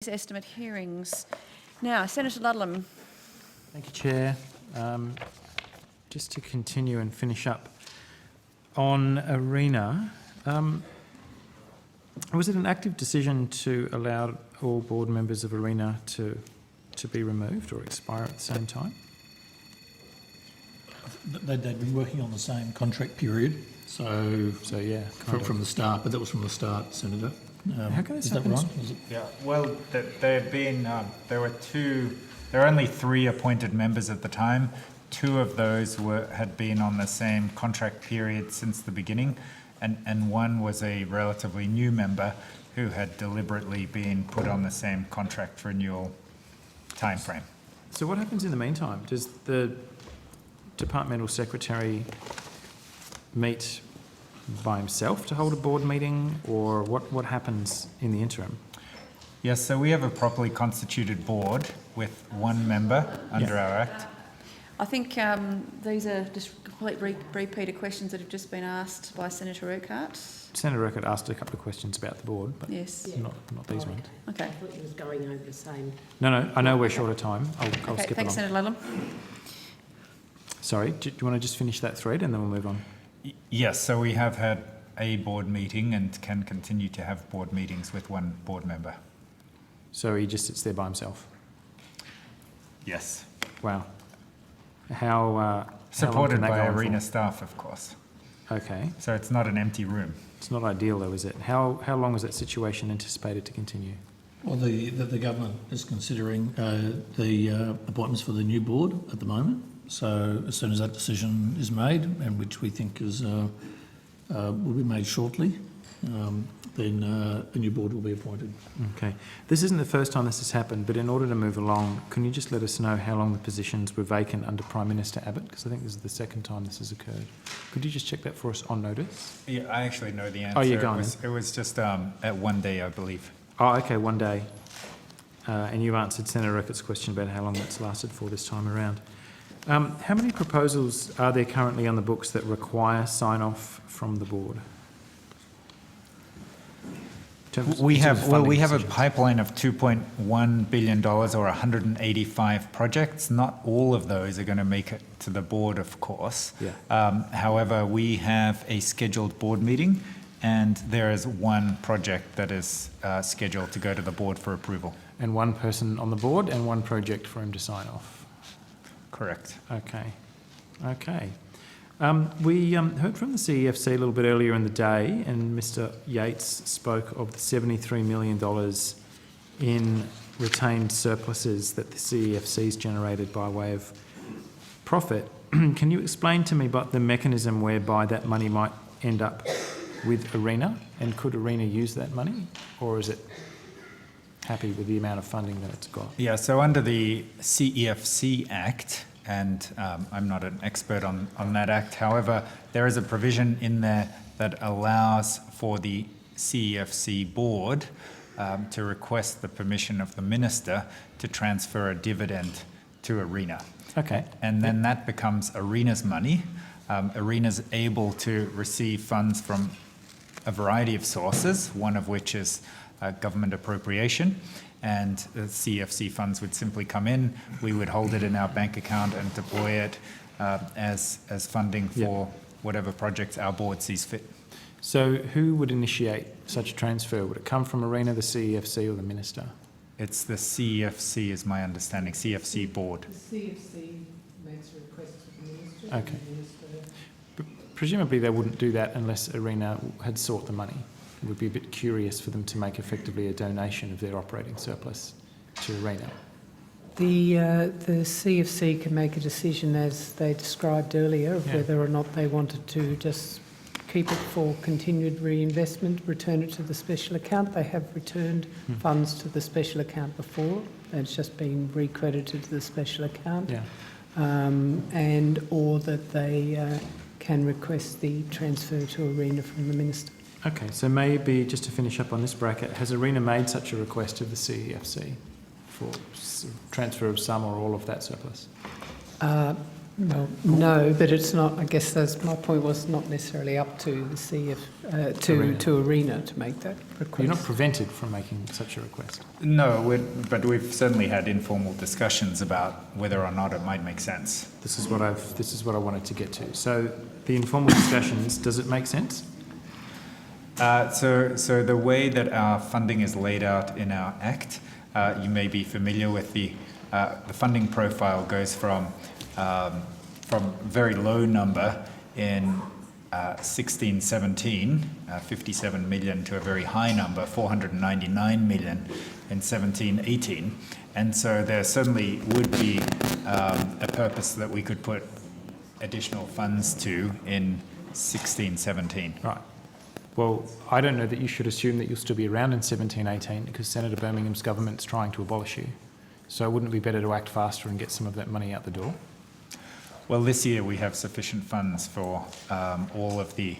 needs estimate hearings. Now, Senator Ludlam. Thank you, Chair. Just to continue and finish up on ARENA, was it an active decision to allow all board members of ARENA to be removed or expire at the same time? They'd been working on the same contract period, so yeah, from the start. But that was from the start, Senator. How can is that right? Yeah. Well, there had been there were only 3 appointed members at the time. 2 of those had been on the same contract period since the beginning, and 1 was a relatively new member who had deliberately been put on the same contract renewal timeframe. So what happens in the meantime? Does the departmental secretary meet by himself to hold a board meeting, or what happens in the interim? Yes, so we have a properly constituted board with 1 member under our Act. I think these are just complete repeat of questions that have just been asked by Senator Urquhart. Senator Urquhart asked a couple of questions about the board, but yes, not these ones. Okay. I thought he was going over the same. No, I know we're short of time. I'll Okay, skip thanks, along. Senator Ludlam. Sorry, do you want to just finish that thread and then we'll move on? Yes, so we have had a board meeting and can continue to have board meetings with 1 board member. So he just sits there by himself? Yes. Wow. How Supported long can by that go on ARENA for? staff, of course. Okay. So it's not an empty room. It's not ideal though, is it? How long is that situation anticipated to continue? Well, the government is considering the appointments for the new board at the moment. So as soon as that decision is made, and which we think is will be made shortly, then a new board will be appointed. Okay. This isn't the first time this has happened, but in order to move along, can you just let us know how long the positions were vacant under Prime Minister Abbott? Because I think this is the second time this has occurred. Could you just check that for us on notice? Yeah, I actually know the answer. Oh, you're going. It was just at 1 day, I believe. Oh, okay, 1 day. And you answered Senator Urquhart's question about how long that's lasted for this time around. How many proposals are there currently on the books that require sign-off from the board? We have a pipeline of $2.1 billion or 185 projects. Not all of those are going to make it to the board, of course. Yeah. However, we have a scheduled board meeting, and there is 1 project that is scheduled to go to the board for approval. And 1 person on the board and 1 project for him to sign off? Correct. Okay. We heard from the CEFC a little bit earlier in the day, and Mr. Yates spoke of the $73 million in retained surpluses that the CEFC's generated by way of profit. Can you explain to me about the mechanism whereby that money might end up with ARENA, and could ARENA use that money, or is it happy with the amount of funding that it's got? Yeah, so under the CEFC Act, and I'm not an expert on that Act, however, there is a provision in there that allows for the CEFC board to request the permission of the minister to transfer a dividend to ARENA. Okay. And then that becomes ARENA's money. ARENA's able to receive funds from a variety of sources, one of which is government appropriation, and the CFC funds would simply come in. We would hold it in our bank account and deploy it as funding for whatever projects our board sees fit. So who would initiate such a transfer? Would it come from ARENA, the CEFC, or the minister? It's the CFC, is my understanding, CFC board. The CFC makes a request to the minister. Okay. And the minister... Presumably they wouldn't do that unless ARENA had sought the money. It would be a bit curious for them to make effectively a donation of their operating surplus to ARENA. The CFC can make a decision, as they described earlier, of whether or not they wanted to just keep it for continued reinvestment, return it to the special account. They have returned funds to the special account before. It's just been recredited to the special account. Yeah. And or that they can request the transfer to ARENA from the minister. Okay, so maybe just to finish up on this bracket, has ARENA made such a request of the CEFC for transfer of some or all of that surplus? Well, no, but it's not, I guess that's, my point was not necessarily up to the to Arena to make that request. You're not prevented from making such a request. No, but we've certainly had informal discussions about whether or not it might make sense. This is what I wanted to get to. So the informal discussions, does it make sense? So the way that our funding is laid out in our Act, you may be familiar with the funding profile goes from very low number in 16-17, 57 million, to a very high number, 499 million in 17-18. And so there certainly would be a purpose that we could put additional funds to in 16-17. Right. Well, I don't know that you should assume that you'll still be around in 17-18 because Senator Birmingham's government's trying to abolish you. So wouldn't it be better to act faster and get some of that money out the door? Well, this year we have sufficient funds for all of the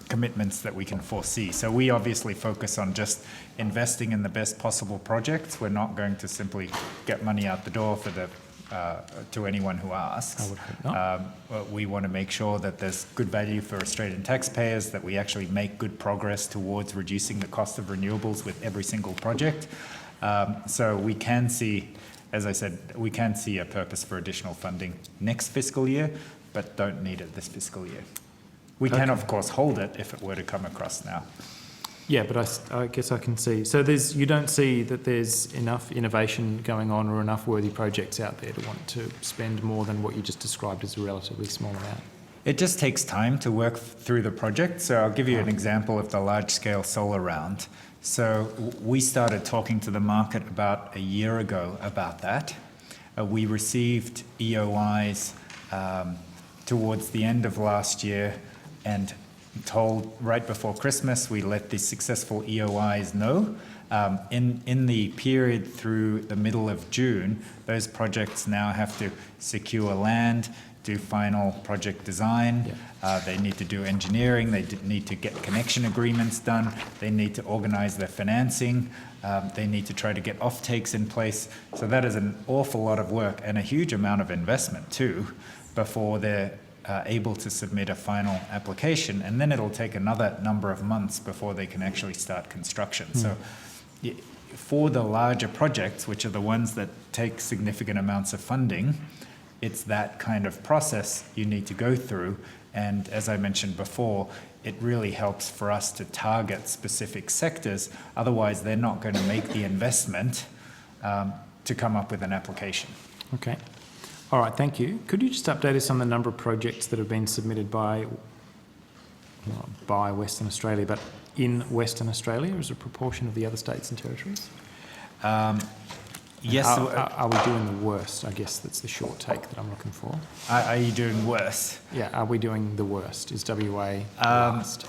commitments that we can foresee. So we obviously focus on just investing in the best possible projects. We're not going to simply get money out the door for to anyone who asks. I would hope not. We want to make sure that there's good value for Australian taxpayers, that we actually make good progress towards reducing the cost of renewables with every single project. So we can see, as I said, we can see a purpose for additional funding next fiscal year, but don't need it this fiscal year. We can, of course, hold it if it were to come across now. Yeah, but I guess I can see. So you don't see that there's enough innovation going on or enough worthy projects out there to want to spend more than what you just described as a relatively small amount? It just takes time to work through the project. So I'll give you an example of the large-scale solar round. So we started talking to the market about a year ago about that. We received EOIs towards the end of last year and told right before Christmas we let the successful EOIs know. In the period through the middle of June, those projects now have to secure land, do final project design, they need to do engineering, they need to get connection agreements done, they need to organise their financing, they need to try to get offtakes in place. So that is an awful lot of work and a huge amount of investment too before they're able to submit a final application, and then it'll take another number of months before they can actually start construction. So for the larger projects, which are the ones that take significant amounts of funding, it's that kind of process you need to go through. And as I mentioned before, it really helps for us to target specific sectors. Otherwise, they're not going to make the investment to come up with an application. Okay. All right, thank you. Could you just update us on the number of projects that have been submitted by Western Australia, but in Western Australia as a proportion of the other states and territories? Yes. Are we doing the worst? I guess that's the short take that I'm looking for. Are you doing worse? Yeah, are we doing the worst? Is WA last?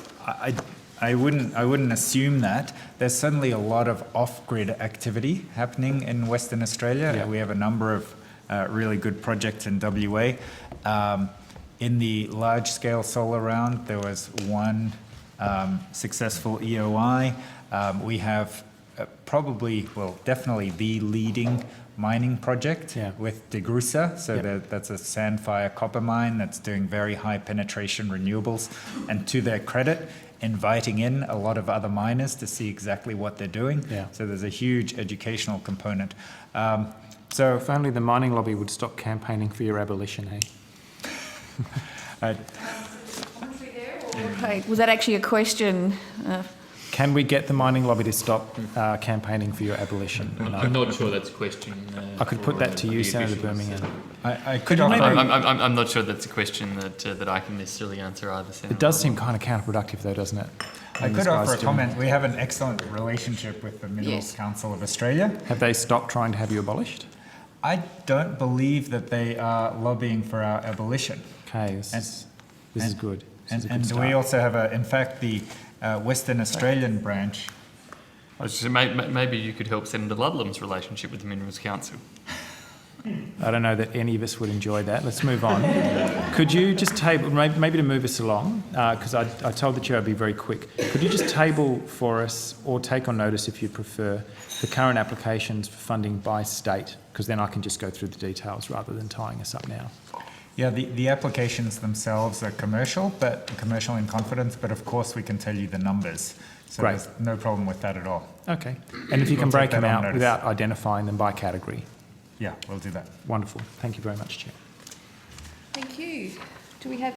I wouldn't assume that. There's certainly a lot of off-grid activity happening in Western Australia. Yeah. We have a number of really good projects in WA. In the large-scale solar round, there was one successful EOI. We have definitely the leading mining project with DeGrussa. So that's a Sandfire copper mine that's doing very high penetration renewables. And to their credit, inviting in a lot of other miners to see exactly what they're doing. Yeah. So there's a huge educational component. So if only the mining lobby would stop campaigning for your abolition, eh? Okay, was that actually a question? Can we get the mining lobby to stop campaigning for your abolition? I'm not sure that's a question. I could put that to you, the Senator officials. Birmingham. I could I'm not sure that's a question that I can necessarily answer either, Senator. It does seem kind of counterproductive though, doesn't it? I could offer a comment. We have an excellent relationship with the Minerals Council of Australia. Have they stopped trying to have you abolished? I don't believe that they are lobbying for our abolition. Okay, this is good. This is a good And start. we also have, in fact, the Western Australian branch. I was just saying, maybe you could help Senator Ludlam's relationship with the Minerals Council. I don't know that any of us would enjoy that. Let's move on. Could you just table, maybe to move us along, because I told the Chair I'd be very quick. Could you just table for us, or take on notice if you prefer, the current applications for funding by state? Because then I can just go through the details rather than tying us up now. Yeah, the applications themselves are commercial in confidence, but of course we can tell you the numbers. So Great. there's no problem with that at all. Okay. And if you can We'll break take them that on out notice. without identifying them by category. Yeah, we'll do that. Wonderful. Thank you very much, Chair. Thank you. Do we have